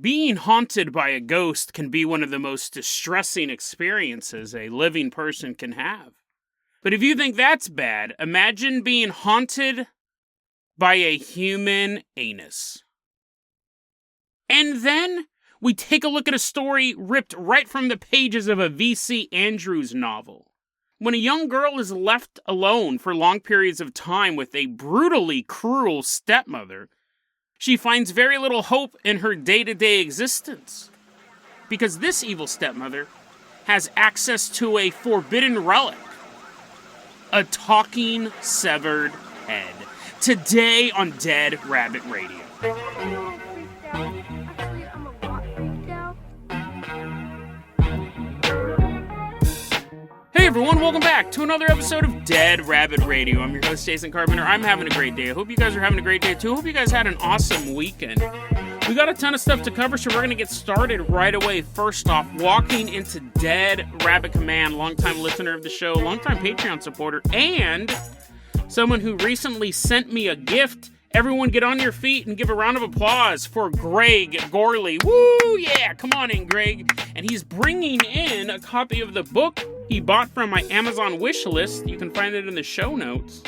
Being haunted by a ghost can be one of the most distressing experiences a living person can have. But if you think that's bad, imagine being haunted by a human anus. And then we take a look at a story ripped right from the pages of a V.C. Andrews novel. When a young girl is left alone for long periods of time with a brutally cruel stepmother, she finds very little hope in her day-to-day existence. Because this evil stepmother has access to a forbidden relic. A talking severed head. Today on Dead Rabbit Radio. Hey everyone, welcome back to another episode of Dead Rabbit Radio. I'm your host, Jason Carpenter. I'm having a great day. I hope you guys are having a great day too. I hope you guys had an awesome weekend. We got a ton of stuff to cover, so we're going to get started right away. First off, walking into Dead Rabbit Command, longtime listener of the show, longtime Patreon supporter, and someone who recently sent me a gift. Everyone get on your feet and give a round of applause for Greg Gorley. Woo, yeah, come on in, Greg. And he's bringing in a copy of the book he bought from my Amazon wish list. You can find it in the show notes.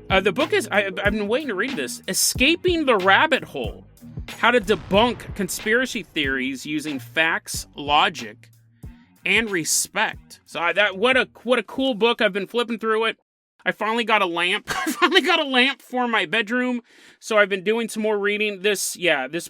The book is, I've been waiting to read this, Escaping the Rabbit Hole. How to debunk conspiracy theories using facts, logic, and respect. So what a cool book. I've been flipping through it. I finally got a lamp. For my bedroom, so I've been doing some more reading. This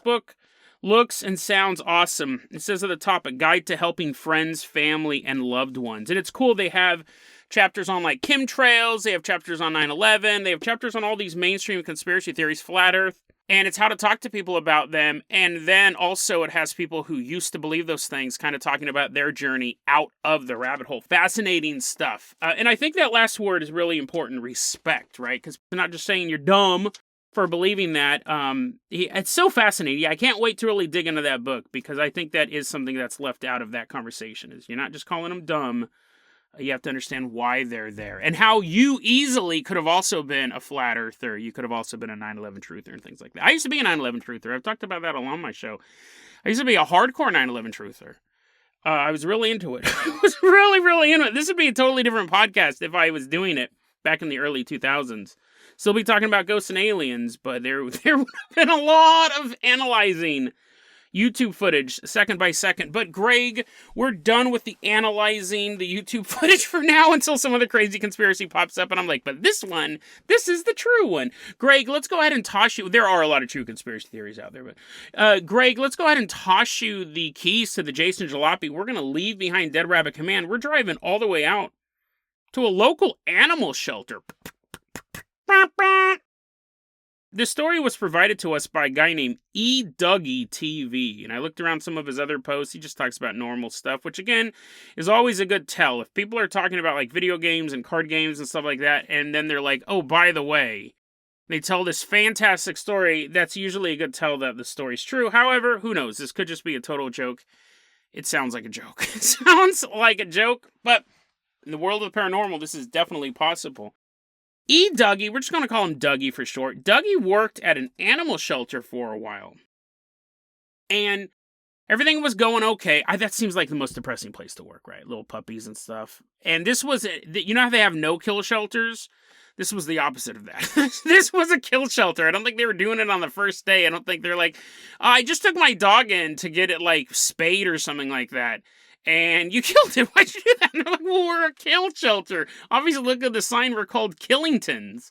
book looks and sounds awesome. It says at the top, a guide to helping friends, family, and loved ones. And it's cool. They have chapters on like chemtrails. They have chapters on 9/11. They have chapters on all these mainstream conspiracy theories, flat earth. And it's how to talk to people about them. And then also it has people who used to believe those things kind of talking about their journey out of the rabbit hole. Fascinating stuff. And I think that last word is really important, respect, right? Because they're not just saying you're dumb for believing that. It's so fascinating. I can't wait to really dig into that book because I think that is something that's left out of that conversation. Is you're not just calling them dumb. You have to understand why they're there and how you easily could have also been a flat earther. You could have also been a 9/11 truther and things like that. I used to be a 9/11 truther. I've talked about that on my show. I used to be a hardcore 9/11 truther. I was really into it. I was really into it. This would be a totally different podcast if I was doing it back in the early 2000s. Still be talking about ghosts and aliens, but there would have been a lot of analyzing YouTube footage, second by second. But Greg, we're done with the analyzing the YouTube footage for now until some other crazy conspiracy pops up. And I'm like, but this is the true one. Greg, let's go ahead and toss you. There are a lot of true conspiracy theories out there. But Greg, let's go ahead and toss you the keys to the Jason Jalopy. We're going to leave behind Dead Rabbit Command. We're driving all the way out to a local animal shelter. This story was provided to us by a guy named Dougie TV, and I looked around some of his other posts. He just talks about normal stuff, which again is always a good tell. If people are talking about like video games and card games and stuff like that, and then they're like, oh, by the way, they tell this fantastic story, that's usually a good tell that the story's true. However, who knows? This could just be a total joke. It sounds like a joke. It sounds like a joke, but in the world of the paranormal, this is definitely possible. Dougie, we're just going to call him Dougie for short. Dougie worked at an animal shelter for a while. And everything was going okay. That seems like the most depressing place to work, right? Little puppies and stuff. And this was, you know how they have no-kill shelters? This was the opposite of that. This was a kill shelter. I don't think they were doing it on the first day. I don't think they're like, I just took my dog in to get it like spayed or something like that. And you killed it. Why'd you do that? And they're like, well, we're a kill shelter. Obviously, look at the sign. We're called Killingtons.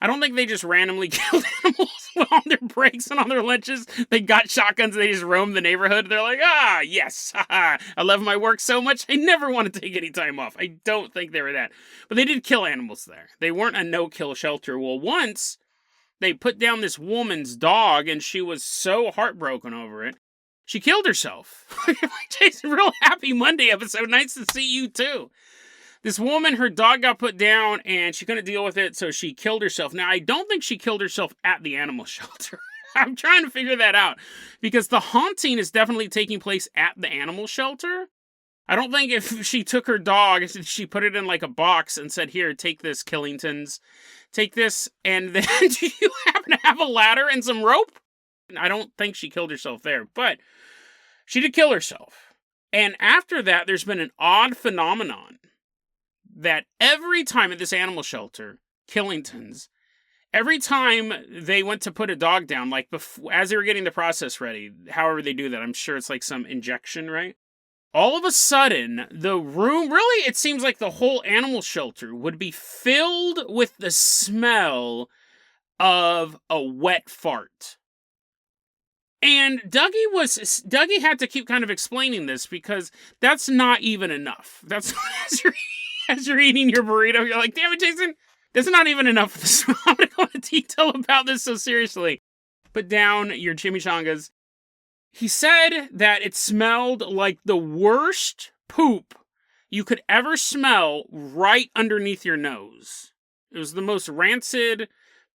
I don't think they just randomly killed animals on their breaks and on their lunches. They got shotguns and they just roam the neighborhood. They're like, yes. I love my work so much. I never want to take any time off. I don't think they were that. But they did kill animals there. They weren't a no-kill shelter. Well, once they put down this woman's dog and she was so heartbroken over it. She killed herself. Jason, real happy Monday episode. Nice to see you too. This woman, her dog got put down and she couldn't deal with it, so she killed herself. Now, I don't think she killed herself at the animal shelter. I'm trying to figure that out because the haunting is definitely taking place at the animal shelter. I don't think if she took her dog, she put it in like a box and said, here, take this, Killingtons. Take this, and then do you happen to have a ladder and some rope? I don't think she killed herself there, but she did kill herself. And after that, there's been an odd phenomenon that every time at this animal shelter, Killington's, every time they went to put a dog down, like as they were getting the process ready, however they do that, I'm sure it's like some injection, right? All of a sudden, the room, really, it seems like the whole animal shelter would be filled with the smell of a wet fart. And Dougie had to keep kind of explaining this because that's not even enough. That's as you're eating your burrito, you're like, damn it, Jason, that's not even enough for the smell. I'm going to go into detail about this so seriously. Put down your chimichangas. He said that it smelled like the worst poop you could ever smell right underneath your nose. It was the most rancid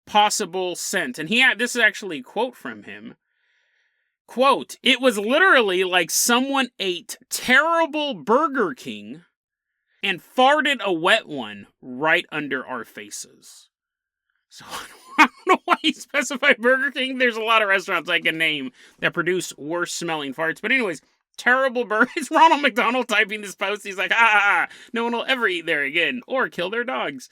possible scent. And this is actually a quote from him. Quote, "It was literally like someone ate terrible Burger King and farted a wet one right under our faces." So I don't know why he specified Burger King. There's a lot of restaurants I can name that produce worse smelling farts. But anyways, terrible burger. It's Ronald McDonald typing this post. He's like, no one will ever eat there again or kill their dogs.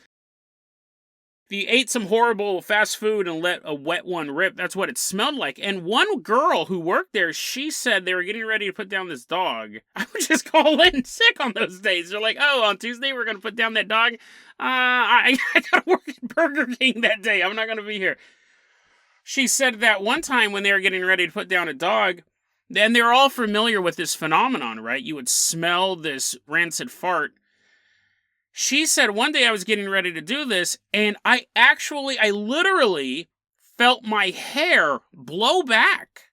If you ate some horrible fast food and let a wet one rip, that's what it smelled like. And one girl who worked there, she said they were getting ready to put down this dog. I would just call in sick on those days. They're like, oh, on Tuesday we're going to put down that dog. I got to work at Burger King that day. I'm not going to be here. She said that one time when they were getting ready to put down a dog, and they were all familiar with this phenomenon, right? You would smell this rancid fart. She said one day I was getting ready to do this, and I literally felt my hair blow back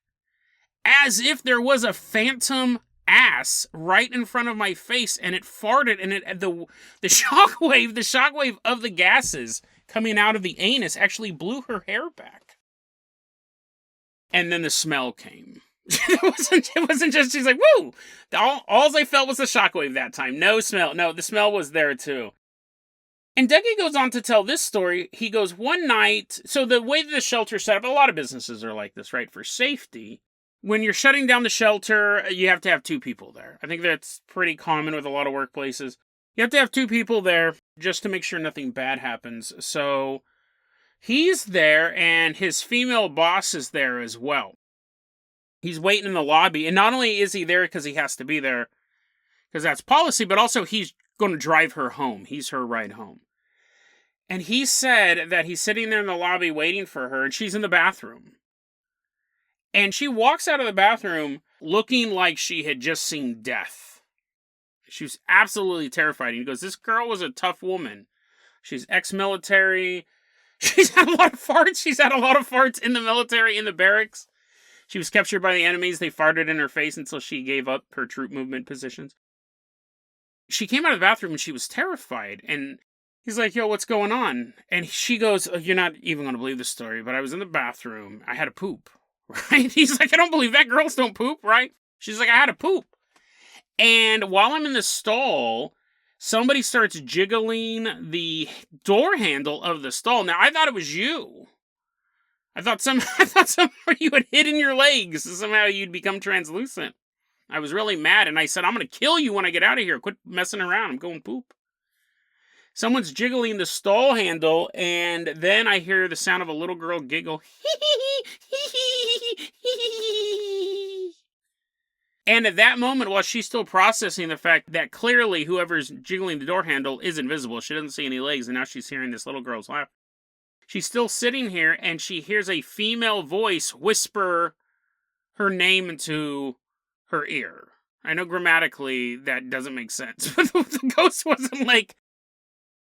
as if there was a phantom ass right in front of my face, and it farted, and the shockwave of the gases coming out of the anus actually blew her hair back. And then the smell came. It wasn't just, she's like, woo! All I felt was the shockwave that time. No smell. No, the smell was there too. And Dougie goes on to tell this story. He goes, one night, so the way that the shelter's set up, a lot of businesses are like this, right? For safety, when you're shutting down the shelter, you have to have two people there. I think that's pretty common with a lot of workplaces. You have to have two people there just to make sure nothing bad happens. So he's there, and his female boss is there as well. He's waiting in the lobby, and not only is he there because he has to be there, because that's policy, but also he's going to drive her home. He's her ride home. And he said that he's sitting there in the lobby waiting for her, and she's in the bathroom. And she walks out of the bathroom looking like she had just seen death. She was absolutely terrified. And he goes, this girl was a tough woman. She's ex-military. She's had a lot of farts. She's had a lot of farts in the military, in the barracks. She was captured by the enemies. They farted in her face until she gave up her troop movement positions. She came out of the bathroom and she was terrified. And he's like, yo, what's going on? And she goes, oh, you're not even going to believe this story, but I was in the bathroom. I had a poop, right? He's like, I don't believe that. Girls don't poop, right? She's like, I had a poop. And while I'm in the stall, somebody starts jiggling the door handle of the stall. Now, I thought it was you. I thought somehow you had hidden your legs. Somehow you'd become translucent. I was really mad, and I said, I'm going to kill you when I get out of here. Quit messing around. I'm going poop. Someone's jiggling the stall handle, and then I hear the sound of a little girl giggle. And at that moment, while she's still processing the fact that clearly whoever's jiggling the door handle is invisible, she doesn't see any legs, and now she's hearing this little girl's laugh. She's still sitting here, and she hears a female voice whisper her name into her ear. I know grammatically that doesn't make sense, but the ghost wasn't like,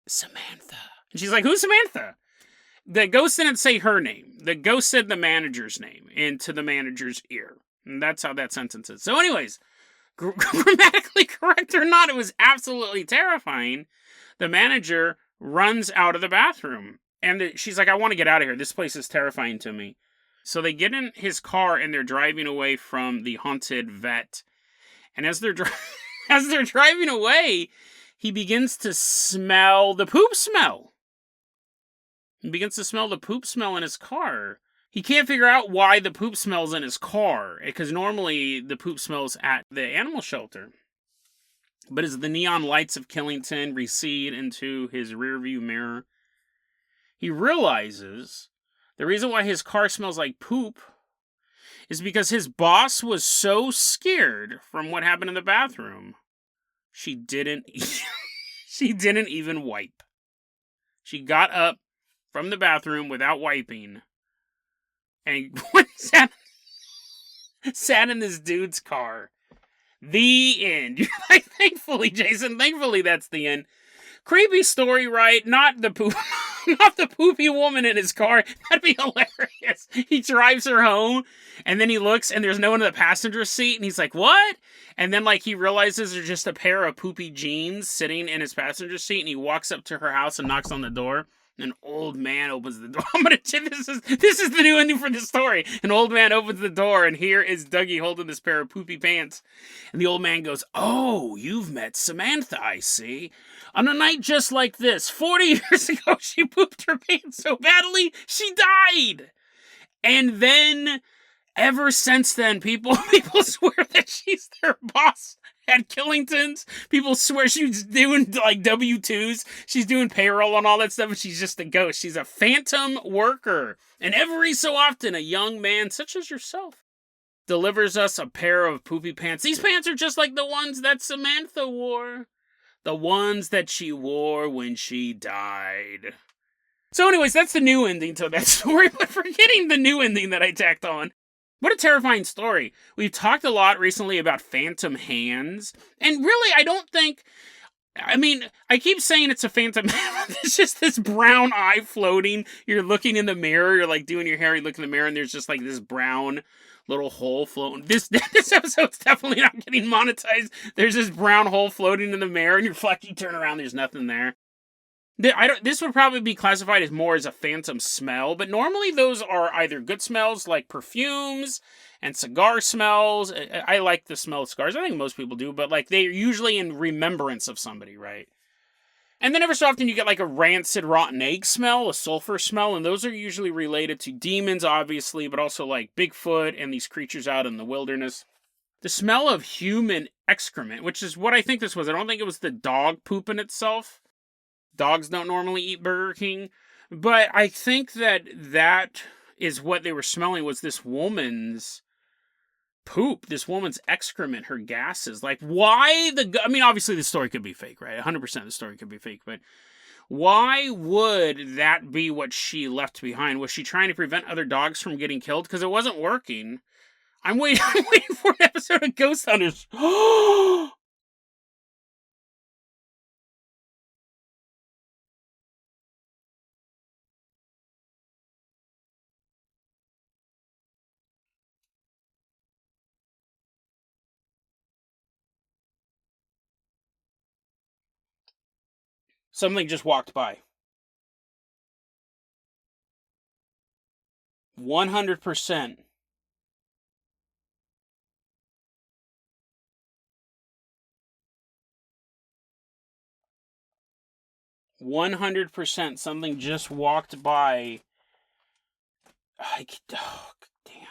Samantha. And she's like, who's Samantha? The ghost didn't say her name. The ghost said the manager's name into the manager's ear. And that's how that sentence is. So anyways, grammatically correct or not, it was absolutely terrifying. The manager runs out of the bathroom. And she's like, I want to get out of here. This place is terrifying to me. So they get in his car and they're driving away from the haunted vet. And as they're driving away, he begins to smell the poop smell. He begins to smell the poop smell in his car. He can't figure out why the poop smells in his car, because normally the poop smells at the animal shelter. But as the neon lights of Killington recede into his rearview mirror, he realizes the reason why his car smells like poop is because his boss was so scared from what happened in the bathroom, she didn't even wipe. She got up from the bathroom without wiping and sat in this dude's car. The end. You're like, thankfully, Jason, thankfully that's the end. Creepy story, right? Not the poopy woman in his car. That'd be hilarious. He drives her home, and then he looks, and there's no one in the passenger seat, and he's like, what? And then, like, he realizes there's just a pair of poopy jeans sitting in his passenger seat, and he walks up to her house and knocks on the door. An old man opens the door. This is the new ending for the story. An old man opens the door, and here is Dougie holding this pair of poopy pants. And the old man goes, oh, you've met Samantha, I see. On a night just like this, 40 years ago, she pooped her pants so badly, she died. And then, ever since then, people swear that she's their boss at Killington's. People swear she's doing, like, W-2s. She's doing payroll and all that stuff, and she's just a ghost. She's a phantom worker. And every so often, a young man, such as yourself, delivers us a pair of poopy pants. These pants are just like the ones that Samantha wore. The ones that she wore when she died. So anyways, that's the new ending to that story, but forgetting the new ending that I tacked on. What a terrifying story. We've talked a lot recently about phantom hands, and really, I don't think, I mean, I keep saying it's a phantom hand. It's just this brown eye floating. You're looking in the mirror, you're like doing your hair, you look in the mirror, and there's just like this brown little hole floating. This episode's definitely not getting monetized. There's this brown hole floating in the mirror, and you turn around, there's nothing there. This would probably be classified as more as a phantom smell, but normally those are either good smells like perfumes and cigar smells. I like the smell of cigars. I think most people do, but like they're usually in remembrance of somebody, right? And then every so often you get like a rancid rotten egg smell, a sulfur smell, and those are usually related to demons, obviously, but also like Bigfoot and these creatures out in the wilderness. The smell of human excrement, which is what I think this was. I don't think it was the dog poop in itself. Dogs don't normally eat Burger King. But I think that is what they were smelling, was this woman's poop, this woman's excrement, her gases. Like, why I mean, obviously the story could be fake, right? 100% of the story could be fake, but why would that be what she left behind? Was she trying to prevent other dogs from getting killed? Because it wasn't working. I'm waiting for an episode of Ghost Hunters. Something just walked by. 100%. Something just walked by. Oh, damn.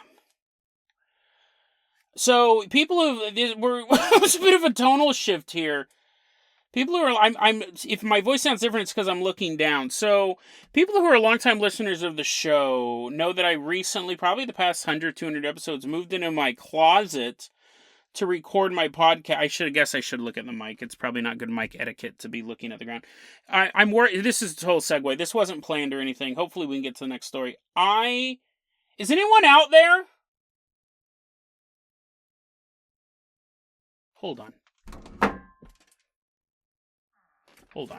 So people it was a bit of a tonal shift here. People who are, if my voice sounds different, it's because I'm looking down. So, people who are longtime listeners of the show know that I recently, probably the past 100, 200 episodes, moved into my closet to record my podcast. I should look at the mic. It's probably not good mic etiquette to be looking at the ground. I'm worried. This is a total segue. This wasn't planned or anything. Hopefully we can get to the next story. Is anyone out there? Hold on. If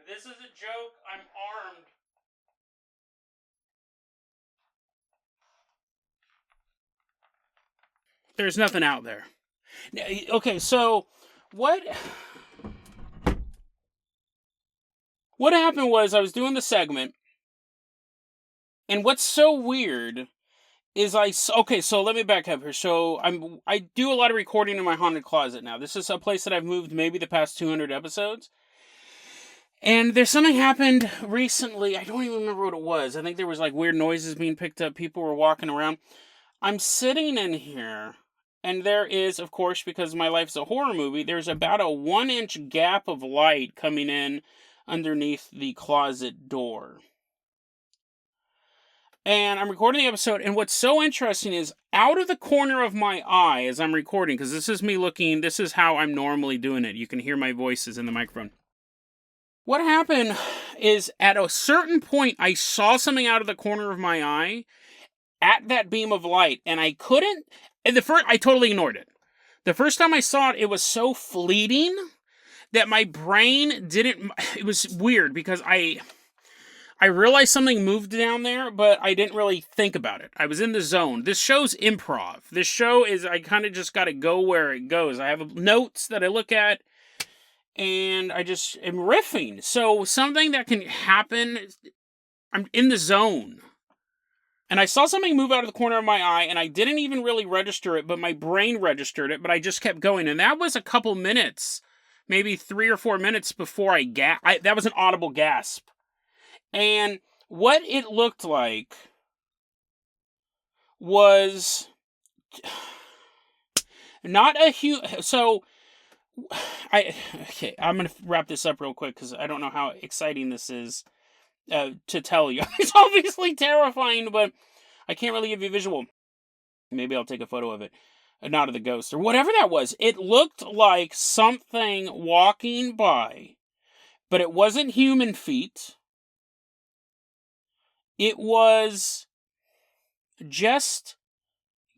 this is a joke, I'm armed. There's nothing out there. Okay, so what happened was I was doing the segment, and what's so weird okay, so let me back up here. So I do a lot of recording in my haunted closet now. This is a place that I've moved maybe the past 200 episodes. And there's something happened recently. I don't even remember what it was. I think there was like weird noises being picked up. People were walking around. I'm sitting in here, and there is, of course, because my life's a horror movie, there's about a 1-inch gap of light coming in underneath the closet door. And I'm recording the episode, and what's so interesting is, out of the corner of my eye as I'm recording, because this is me looking, this is how I'm normally doing it. You can hear my voices in the microphone. What happened is, at a certain point, I saw something out of the corner of my eye at that beam of light, and I couldn't, I totally ignored it. The first time I saw it, it was so fleeting that my brain didn't, it was weird, because I realized something moved down there, but I didn't really think about it. I was in the zone. This show's improv. This show is, I kind of just got to go where it goes. I have notes that I look at, and I just am riffing. So something that can happen, I'm in the zone. And I saw something move out of the corner of my eye, and I didn't even really register it, but my brain registered it, but I just kept going. And that was a couple minutes, maybe 3 or 4 minutes before that was an audible gasp. And what it looked like was not a huge... So, I'm going to wrap this up real quick, because I don't know how exciting this is to tell you. It's obviously terrifying, but I can't really give you a visual. Maybe I'll take a photo of it. Not of the ghost, or whatever that was. It looked like something walking by, but it wasn't human feet. It was just,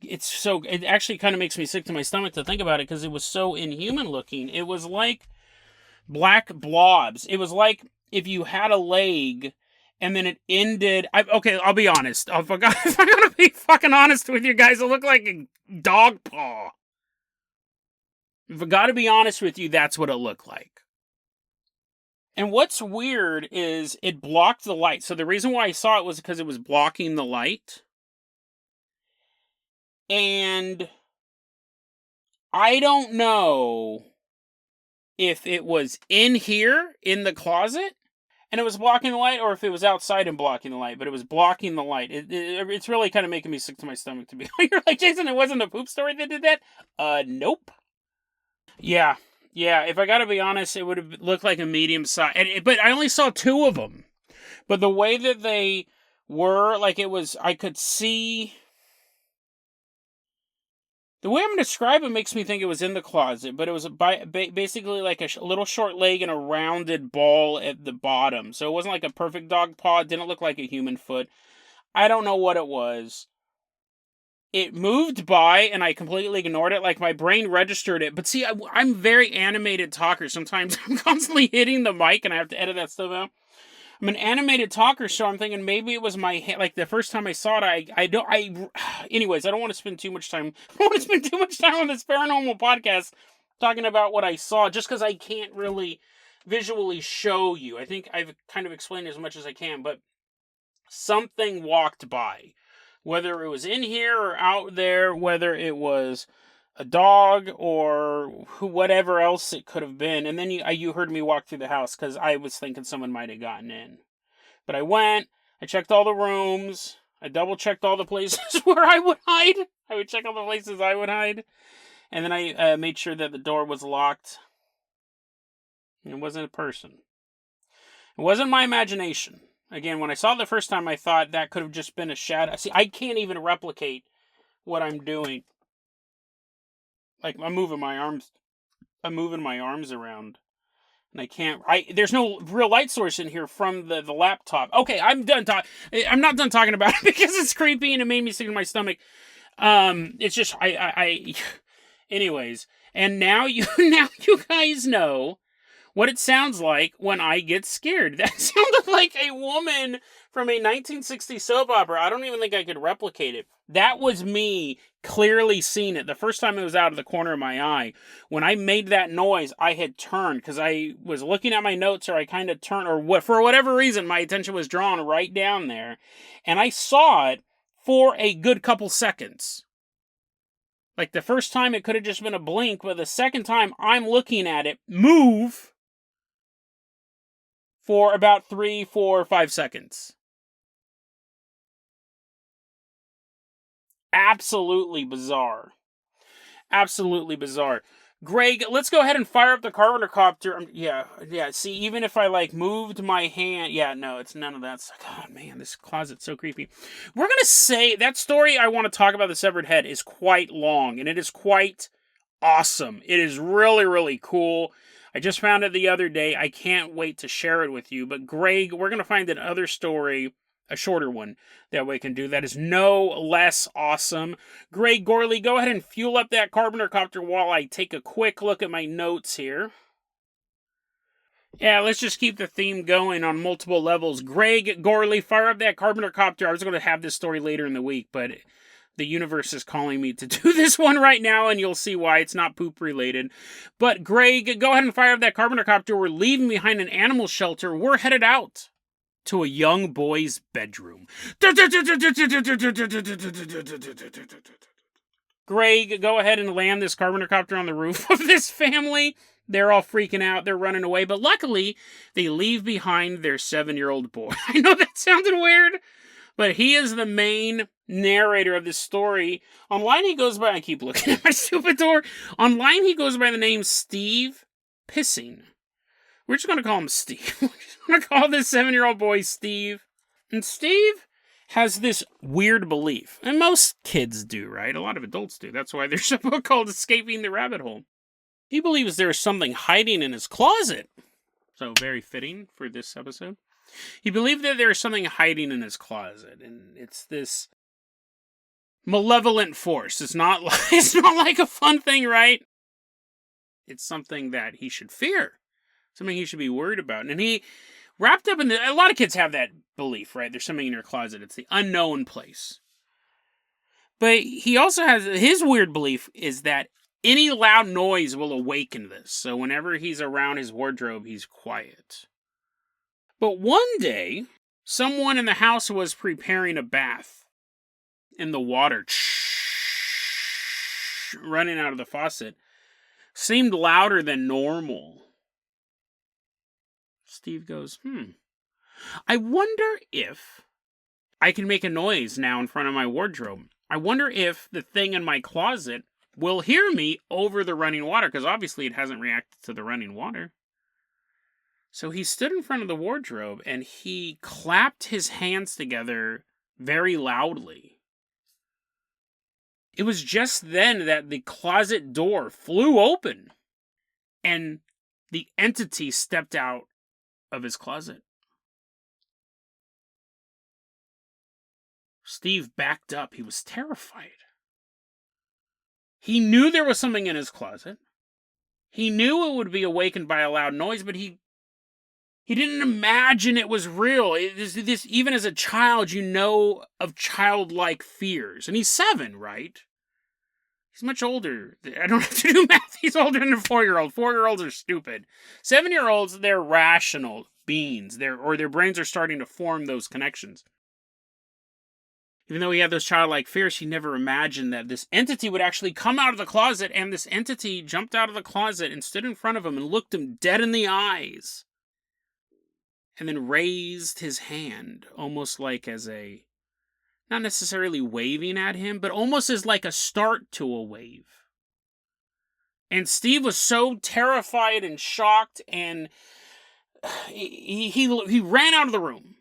it actually kind of makes me sick to my stomach to think about it, because it was so inhuman looking. It was like black blobs. It was like if you had a leg and then it ended. I'll be honest. If I'm gonna be fucking honest with you guys, it looked like a dog paw. If I gotta be honest with you, that's what it looked like. And what's weird is it blocked the light. So the reason why I saw it was because it was blocking the light. And I don't know if it was in here, in the closet, and it was blocking the light, or if it was outside and blocking the light, but it was blocking the light. It's really kind of making me sick to my stomach, to be honest. You're like, Jason, it wasn't a poop story that did that? Nope. Yeah, if I gotta be honest, it would have looked like a medium size. But I only saw 2 of them. But the way that they were, like it was, I could see... The way I'm going to describe it makes me think it was in the closet, but it was basically like a little short leg and a rounded ball at the bottom. So it wasn't like a perfect dog paw. It didn't look like a human foot. I don't know what it was. It moved by, and I completely ignored it. Like, my brain registered it. But see, I'm very animated talker. Sometimes I'm constantly hitting the mic, and I have to edit that stuff out. I'm an animated talker, so I'm thinking maybe it was my hand. Like, the first time I saw it, anyways, I don't want to spend too much time. I don't want to spend too much time on this paranormal podcast talking about what I saw, just because I can't really visually show you. I think I've kind of explained as much as I can, but something walked by. Whether it was in here or out there, whether it was a dog or whatever else it could have been. And then you heard me walk through the house, because I was thinking someone might have gotten in. But I went, I checked all the rooms, I double-checked all the places where I would hide. I would check all the places I would hide. And then I made sure that the door was locked. And it wasn't a person. It wasn't my imagination. Again, when I saw it the first time, I thought that could have just been a shadow. See, I can't even replicate what I'm doing. Like, I'm moving my arms around. And I can't, there's no real light source in here from the laptop. Okay, I'm not done talking about it, because it's creepy and it made me sick to my stomach. It's just, anyways. And now you guys know what it sounds like when I get scared. That sounded like a woman from a 1960s soap opera. I don't even think I could replicate it. That was me clearly seeing it. The first time it was out of the corner of my eye. When I made that noise, I had turned, because I was looking at my notes, or I kind of turned, or for whatever reason, my attention was drawn right down there. And I saw it for a good couple seconds. Like the first time it could have just been a blink, but the second time I'm looking at it move for about 3, 4, 5 seconds. Absolutely bizarre. Absolutely bizarre. Greg, let's go ahead and fire up the Carpenter Copter. Yeah. See, even if I, like, moved my hand... Yeah, no, it's none of that. It's like, oh, man, this closet's so creepy. We're going to say that story I want to talk about, the severed head, is quite long, and it is quite awesome. It is really, really cool. I just found it the other day. I can't wait to share it with you. But, Greg, we're going to find another story, a shorter one, that we can do that is no less awesome. Greg Gorley, go ahead and fuel up that Carpenter Copter while I take a quick look at my notes here. Yeah, let's just keep the theme going on multiple levels. Greg Gorley, fire up that Carpenter Copter. I was going to have this story later in the week, but the universe is calling me to do this one right now, and you'll see why. It's not poop related. But Greg, go ahead and fire up that Carpenter Copter. We're leaving behind an animal shelter. We're headed out to a young boy's bedroom. Greg, go ahead and land this Carpenter Copter on the roof of this family. They're all freaking out. They're running away. But luckily, they leave behind their 7-year-old boy. I know that sounded weird, but he is the main narrator of this story. Online, he goes by... I keep looking at my stupid door. Online, he goes by the name Steve Pissing. We're just going to call him Steve. We're just going to call this 7-year-old boy Steve. And Steve has this weird belief. And most kids do, right? A lot of adults do. That's why there's a book called Escaping the Rabbit Hole. He believes there's something hiding in his closet. So very fitting for this episode. He believed that there's something hiding in his closet. And it's this malevolent force. It's not like a fun thing, right? It's something that he should fear. Something he should be worried about. And he wrapped up in a lot of kids have that belief, right? There's something in your closet. It's the unknown place. But he also has, his weird belief is that any loud noise will awaken this. So whenever he's around his wardrobe, he's quiet. But one day, someone in the house was preparing a bath. And the water running out of the faucet seemed louder than normal. Steve goes, I wonder if I can make a noise now in front of my wardrobe. I wonder if the thing in my closet will hear me over the running water, because obviously it hasn't reacted to the running water. So he stood in front of the wardrobe and he clapped his hands together very loudly. It was just then that the closet door flew open and the entity stepped out of his closet. Steve backed up. He was terrified. He knew there was something in his closet. He knew it would be awakened by a loud noise, but he didn't imagine it was real. This even as a child, you know of childlike fears. And he's 7, right? He's much older. I don't have to do math. He's older than a 4-year-old. 4-year-olds are stupid. 7-year-olds, they're rational beings. Their brains are starting to form those connections. Even though he had those childlike fears, he never imagined that this entity would actually come out of the closet, and this entity jumped out of the closet and stood in front of him and looked him dead in the eyes. And then raised his hand, almost like as a, not necessarily waving at him, but almost as like a start to a wave. And Steve was so terrified and shocked, and he ran out of the room.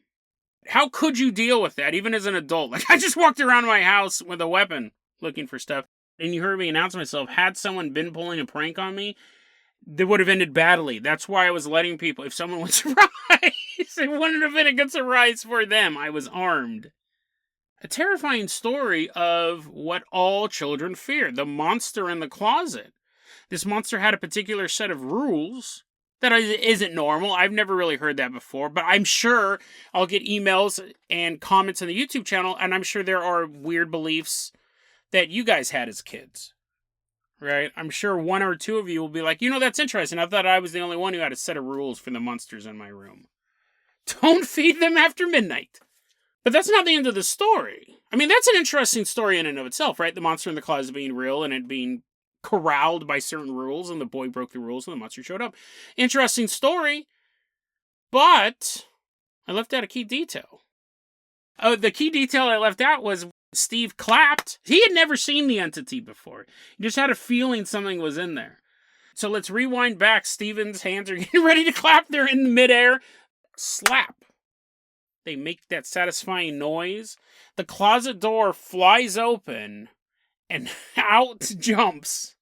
How could you deal with that, even as an adult? Like, I just walked around my house with a weapon looking for stuff, and you heard me announce myself. Had someone been pulling a prank on me, that would have ended badly. That's why I was letting people, if someone was surprised, it wouldn't have been a good surprise for them. I was armed. A terrifying story of what all children fear, the monster in the closet. This monster had a particular set of rules that isn't normal. I've never really heard that before, but I'm sure I'll get emails and comments on the YouTube channel, and I'm sure there are weird beliefs that you guys had as kids. Right? I'm sure 1 or 2 of you will be like, that's interesting. I thought I was the only one who had a set of rules for the monsters in my room. Don't feed them after midnight. But that's not the end of the story. I mean, that's an interesting story in and of itself, right? The monster in the closet being real and it being corralled by certain rules, and the boy broke the rules and the monster showed up. Interesting story, but I left out a key detail. Oh, the key detail I left out was Steve clapped. He had never seen the entity before. He just had a feeling something was in there. So let's rewind back. Steven's hands are getting ready to clap. They're in midair. Slap. They make that satisfying noise. The closet door flies open, and out jumps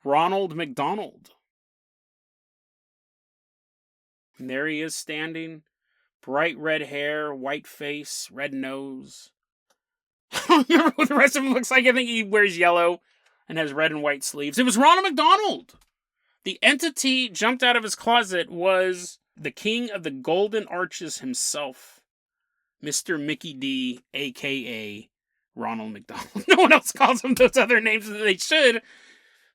Ronald McDonald. And there he is standing. Bright red hair, white face, red nose. I don't remember what the rest of him looks like. I think he wears yellow and has red and white sleeves. It was Ronald McDonald. The entity jumped out of his closet was the king of the Golden Arches himself, Mr. Mickey D, a.k.a. Ronald McDonald. No one else calls him those other names. They should.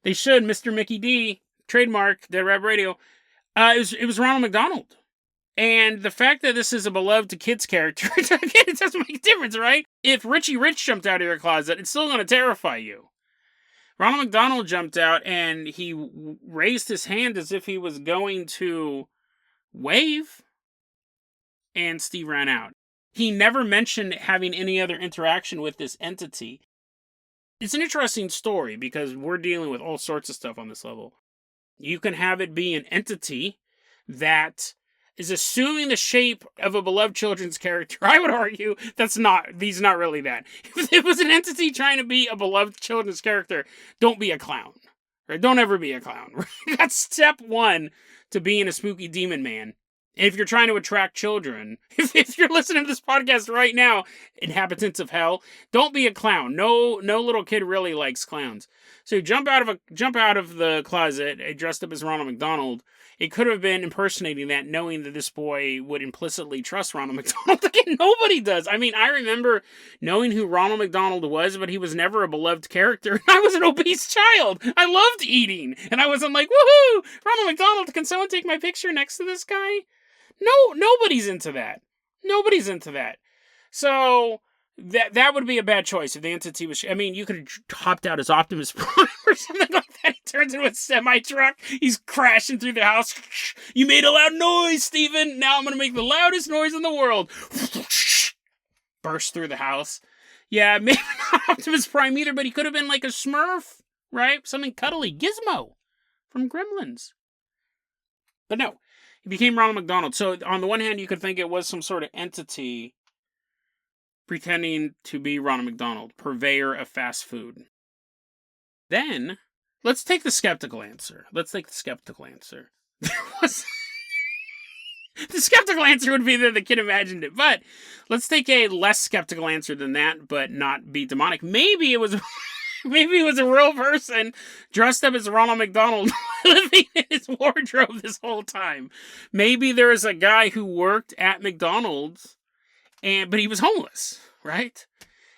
They should. Mr. Mickey D, trademark, Dead Rabbit Radio. It was Ronald McDonald. And the fact that this is a beloved kids character, again, it doesn't make a difference, right? If Richie Rich jumped out of your closet, it's still going to terrify you. Ronald McDonald jumped out and he raised his hand as if he was going to wave, and Steve ran out. He never mentioned having any other interaction with this entity. It's an interesting story because we're dealing with all sorts of stuff on this level. You can have it be an entity that is assuming the shape of a beloved children's character. I would argue he's not really that. If it was an entity trying to be a beloved children's character, don't be a clown. Right? Don't ever be a clown. Right? That's step one to being a spooky demon man. If you're trying to attract children, if you're listening to this podcast right now, inhabitants of hell, don't be a clown. No little kid really likes clowns. So jump out of the closet, dressed up as Ronald McDonald. It could have been impersonating that, knowing that this boy would implicitly trust Ronald McDonald. Again, nobody does. I mean, I remember knowing who Ronald McDonald was, but he was never a beloved character. I was an obese child. I loved eating. And I wasn't like, woohoo, Ronald McDonald, can someone take my picture next to this guy? No, nobody's into that. Nobody's into that. So that would be a bad choice if the entity was... I mean, you could have hopped out as Optimus Prime or something like that. He turns into a semi-truck. He's crashing through the house. You made a loud noise, Steven. Now I'm going to make the loudest noise in the world. Burst through the house. Yeah, maybe not Optimus Prime either, but he could have been like a Smurf, right? Something cuddly. Gizmo from Gremlins. But no. He became Ronald McDonald. So on the one hand, you could think it was some sort of entity pretending to be Ronald McDonald, purveyor of fast food. Then, let's take the skeptical answer. The skeptical answer would be that the kid imagined it. But let's take a less skeptical answer than that, but not be demonic. Maybe it was a real person dressed up as Ronald McDonald living in his wardrobe this whole time. Maybe there is a guy who worked at McDonald's, but he was homeless, right?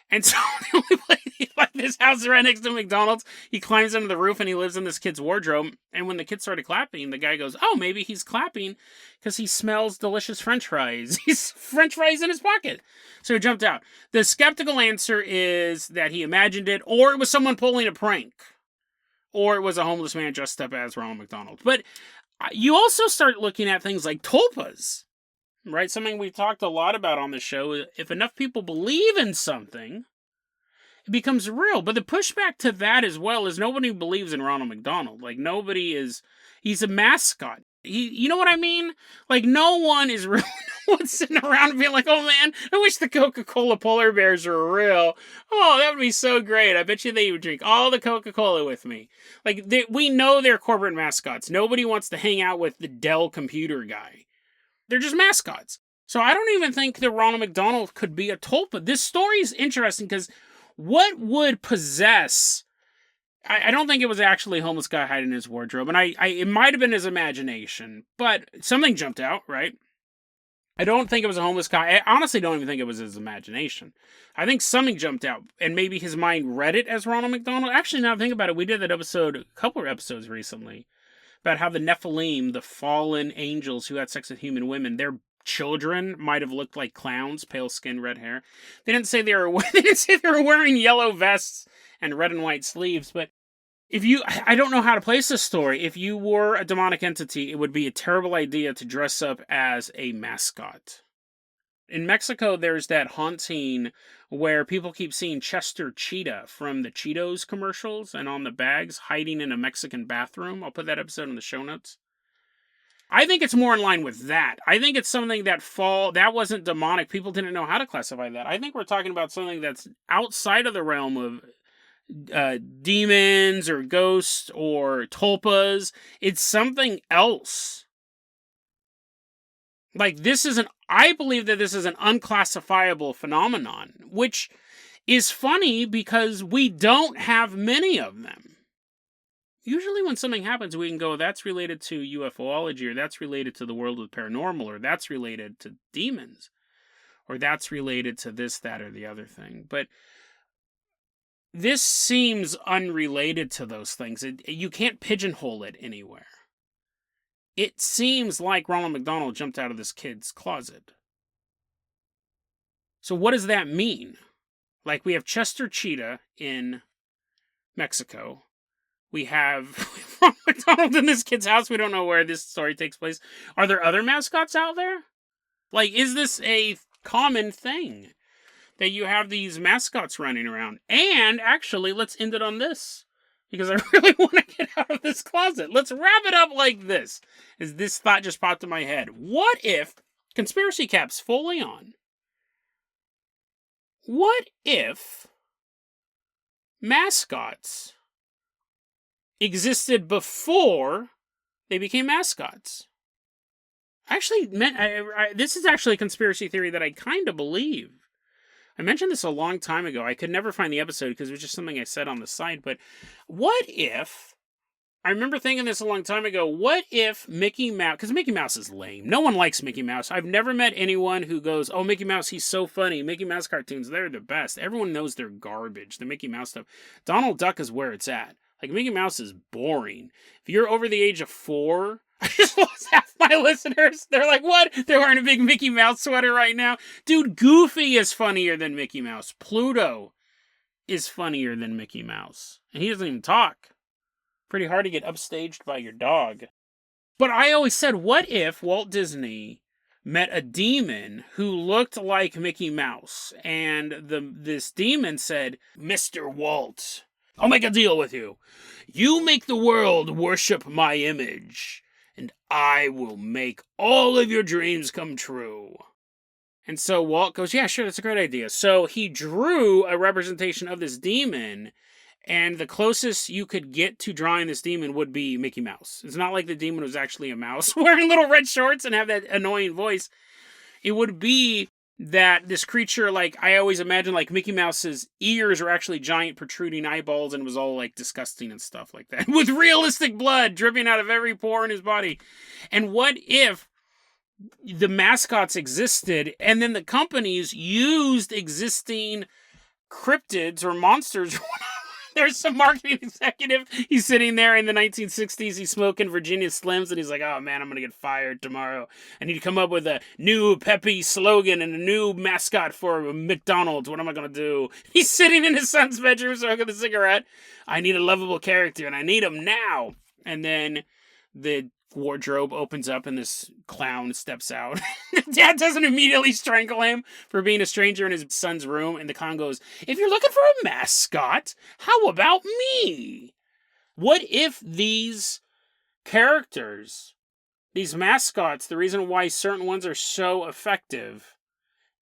And so the only place, like this house right next to McDonald's, he climbs under the roof and he lives in this kid's wardrobe. And when the kid started clapping, the guy goes, oh, maybe he's clapping because he smells delicious French fries. He's French fries in his pocket. So he jumped out. The skeptical answer is that he imagined it, or it was someone pulling a prank, or it was a homeless man dressed up as Ronald McDonald. But you also start looking at things like tulpas, right? Something we've talked a lot about on the show. If enough people believe in something, it becomes real. But the pushback to that as well is nobody believes in Ronald McDonald. Like, he's a mascot. You know what I mean? Like, no one is really sitting around and being like, oh man, I wish the Coca-Cola polar bears were real. Oh, that would be so great. I bet you they would drink all the Coca-Cola with me. Like, we know they're corporate mascots. Nobody wants to hang out with the Dell computer guy. They're just mascots. So I don't even think that Ronald McDonald could be a tulpa. This story is interesting because what would possess... I don't think it was actually a homeless guy hiding in his wardrobe, and it might have been his imagination, but something jumped out, right? I don't think it was a homeless guy. I honestly don't even think it was his imagination. I think something jumped out, and maybe his mind read it as Ronald McDonald. Actually, now I think about it, we did that episode, a couple of episodes recently, about how the Nephilim, the fallen angels who had sex with human women, their children might have looked like clowns, pale skin, red hair. They didn't say they were wearing yellow vests and red and white sleeves, but I don't know how to place this story. If you were a demonic entity, it would be a terrible idea to dress up as a mascot. In Mexico, there's that haunting where people keep seeing Chester Cheetah from the Cheetos commercials and on the bags hiding in a Mexican bathroom. I'll put that episode in the show notes. I think it's more in line with that. I think it's something that wasn't demonic. People didn't know how to classify that. I think we're talking about something that's outside of the realm of demons or ghosts or tulpas. It's something else. Like, I believe that this is an unclassifiable phenomenon, which is funny because we don't have many of them. Usually when something happens, we can go, that's related to UFOlogy, or that's related to the world of paranormal, or that's related to demons, or that's related to this, that, or the other thing. But this seems unrelated to those things. You can't pigeonhole it anywhere. It seems like Ronald McDonald jumped out of this kid's closet. So what does that mean? Like, we have Chester Cheetah in Mexico. We have Ronald McDonald in this kid's house. We don't know where this story takes place. Are there other mascots out there? Like, is this a common thing that you have these mascots running around? And actually, let's end it on this, because I really want to get out of this closet. Let's wrap it up like this, as this thought just popped in my head. What if, conspiracy caps fully on, what if mascots existed before they became mascots? Actually, this is actually a conspiracy theory that I kind of believe. I mentioned this a long time ago. I could never find the episode because it was just something I said on the side. But what if, I remember thinking this a long time ago, what if Mickey Mouse, because Mickey Mouse is lame. No one likes Mickey Mouse. I've never met anyone who goes, oh, Mickey Mouse, he's so funny. Mickey Mouse cartoons, they're the best. Everyone knows they're garbage, the Mickey Mouse stuff. Donald Duck is where it's at. Like, Mickey Mouse is boring. If you're over the age of 4, I just lost half my listeners. They're like, what? They're wearing a big Mickey Mouse sweater right now. Dude, Goofy is funnier than Mickey Mouse. Pluto is funnier than Mickey Mouse. And he doesn't even talk. Pretty hard to get upstaged by your dog. But I always said, what if Walt Disney met a demon who looked like Mickey Mouse? And this demon said, Mr. Walt, I'll make a deal with you. You make the world worship my image, and I will make all of your dreams come true. And so Walt goes, yeah, sure, that's a great idea. So he drew a representation of this demon, and the closest you could get to drawing this demon would be Mickey Mouse. It's not like the demon was actually a mouse wearing little red shorts and have that annoying voice. It would be that this creature, like, I always imagine, like, Mickey Mouse's ears were actually giant protruding eyeballs, and it was all, like, disgusting and stuff like that, with realistic blood dripping out of every pore in his body. And what if the mascots existed, and then the companies used existing cryptids or monsters? There's some marketing executive. He's sitting there in the 1960s. He's smoking Virginia Slims, and he's like, oh, man, I'm going to get fired tomorrow. I need to come up with a new peppy slogan and a new mascot for McDonald's. What am I going to do? He's sitting in his son's bedroom smoking a cigarette. I need a lovable character, and I need him now. And then the wardrobe opens up, and this clown steps out. Dad doesn't immediately strangle him for being a stranger in his son's room, and the clown goes, if you're looking for a mascot, how about me? What if these characters, these mascots, the reason why certain ones are so effective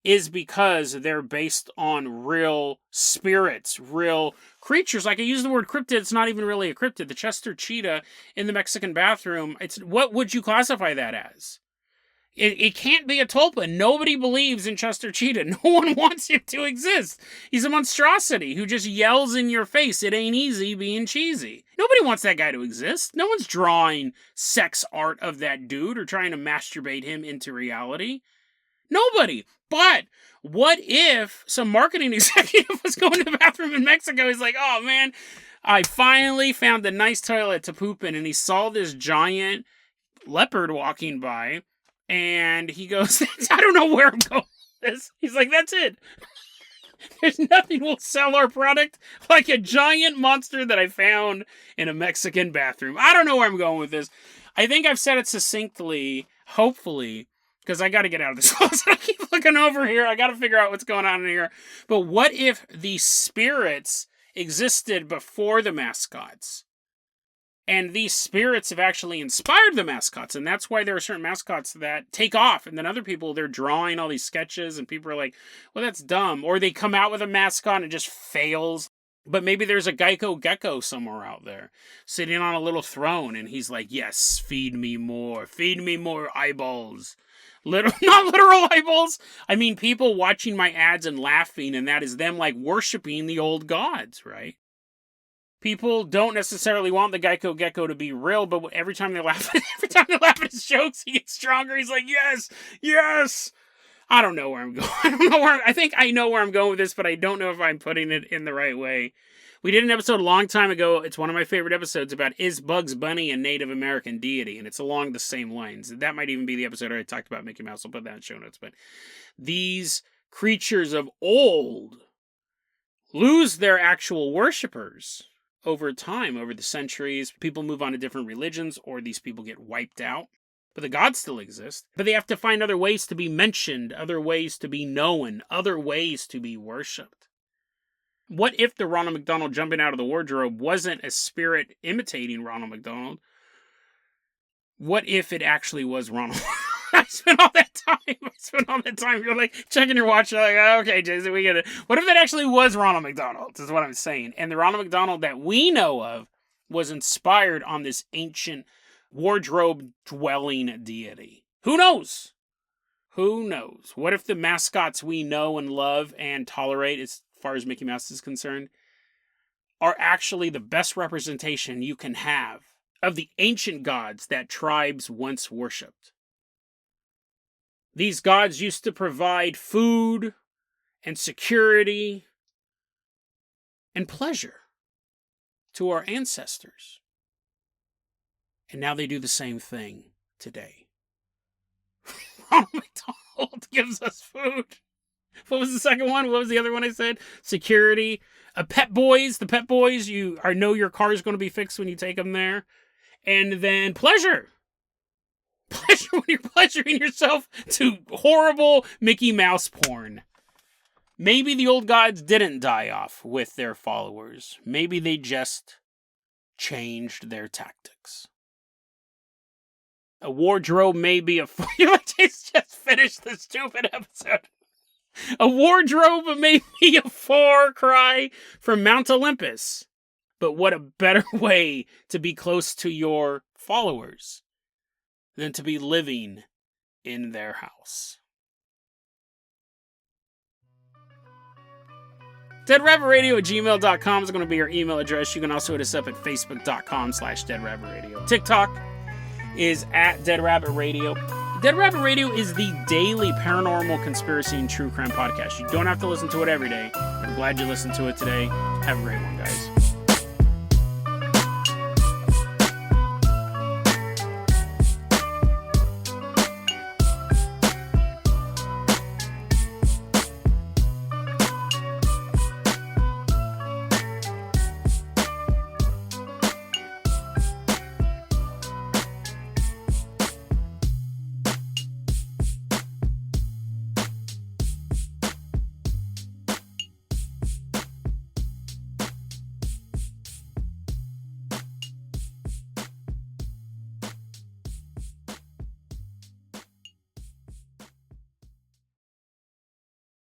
is because they're based on real spirits, real creatures. Like, I use the word cryptid, it's not even really a cryptid. The Chester Cheetah in the Mexican bathroom, what would you classify that as? It can't be a tulpa. Nobody believes in Chester Cheetah. No one wants him to exist. He's a monstrosity who just yells in your face, it ain't easy being cheesy. Nobody wants that guy to exist. No one's drawing sex art of that dude or trying to masturbate him into reality. Nobody. But what if some marketing executive was going to the bathroom in Mexico? He's like, oh man, I finally found a nice toilet to poop in. And he saw this giant leopard walking by. And he goes, I don't know where I'm going with this. He's like, that's it. There's nothing will sell our product like a giant monster that I found in a Mexican bathroom. I don't know where I'm going with this. I think I've said it succinctly, hopefully, because I got to get out of this closet. I keep looking over here. I got to figure out what's going on in here. But what if the spirits existed before the mascots? And these spirits have actually inspired the mascots. And that's why there are certain mascots that take off. And then other people, they're drawing all these sketches. And people are like, well, that's dumb. Or they come out with a mascot and it just fails. But maybe there's a Geico gecko somewhere out there sitting on a little throne. And he's like, yes, feed me more eyeballs. Not literal eyeballs. I mean, people watching my ads and laughing. And that is them like worshiping the old gods, right? People don't necessarily want the Geico gecko to be real, but every time they laugh at his jokes, he gets stronger. He's like, yes. I don't know where I'm going. I think I know where I'm going with this, but I don't know if I'm putting it in the right way. We did an episode a long time ago. It's one of my favorite episodes about is Bugs Bunny a Native American deity? And it's along the same lines. That might even be the episode where I talked about Mickey Mouse. I'll put that in show notes. But these creatures of old lose their actual worshipers. Over time, over the centuries, people move on to different religions, or these people get wiped out. But the gods still exist. But they have to find other ways to be mentioned, other ways to be known, other ways to be worshipped. What if the Ronald McDonald jumping out of the wardrobe wasn't a spirit imitating Ronald McDonald? What if it actually was Ronald? I spent all that time. You're like checking your watch. You're like, okay, Jason, we get it. What if it actually was Ronald McDonald? Is what I'm saying. And the Ronald McDonald that we know of was inspired on this ancient wardrobe-dwelling deity. Who knows? Who knows? What if the mascots we know and love and tolerate, as far as Mickey Mouse is concerned, are actually the best representation you can have of the ancient gods that tribes once worshipped? These gods used to provide food and security and pleasure to our ancestors. And now they do the same thing today. Ronald McDonald gives us food. What was the second one? What was the other one I said? Security. Pet Boys. The Pet Boys, I know your car is going to be fixed when you take them there. And then pleasure. Pleasure when you're pleasuring yourself to horrible Mickey Mouse porn. Maybe the old gods didn't die off with their followers. Maybe they just changed their tactics. A wardrobe may be just finished this stupid episode. A wardrobe may be a far cry from Mount Olympus. But what a better way to be close to your followers than to be living in their house. DeadRabbitRadio@gmail.com is going to be our email address. You can also hit us up at Facebook.com/DeadRabbitRadio. TikTok is at Dead Rabbit Radio. Dead Rabbit Radio is the daily paranormal conspiracy and true crime podcast. You don't have to listen to it every day. I'm glad you listened to it today. Have a great one, guys.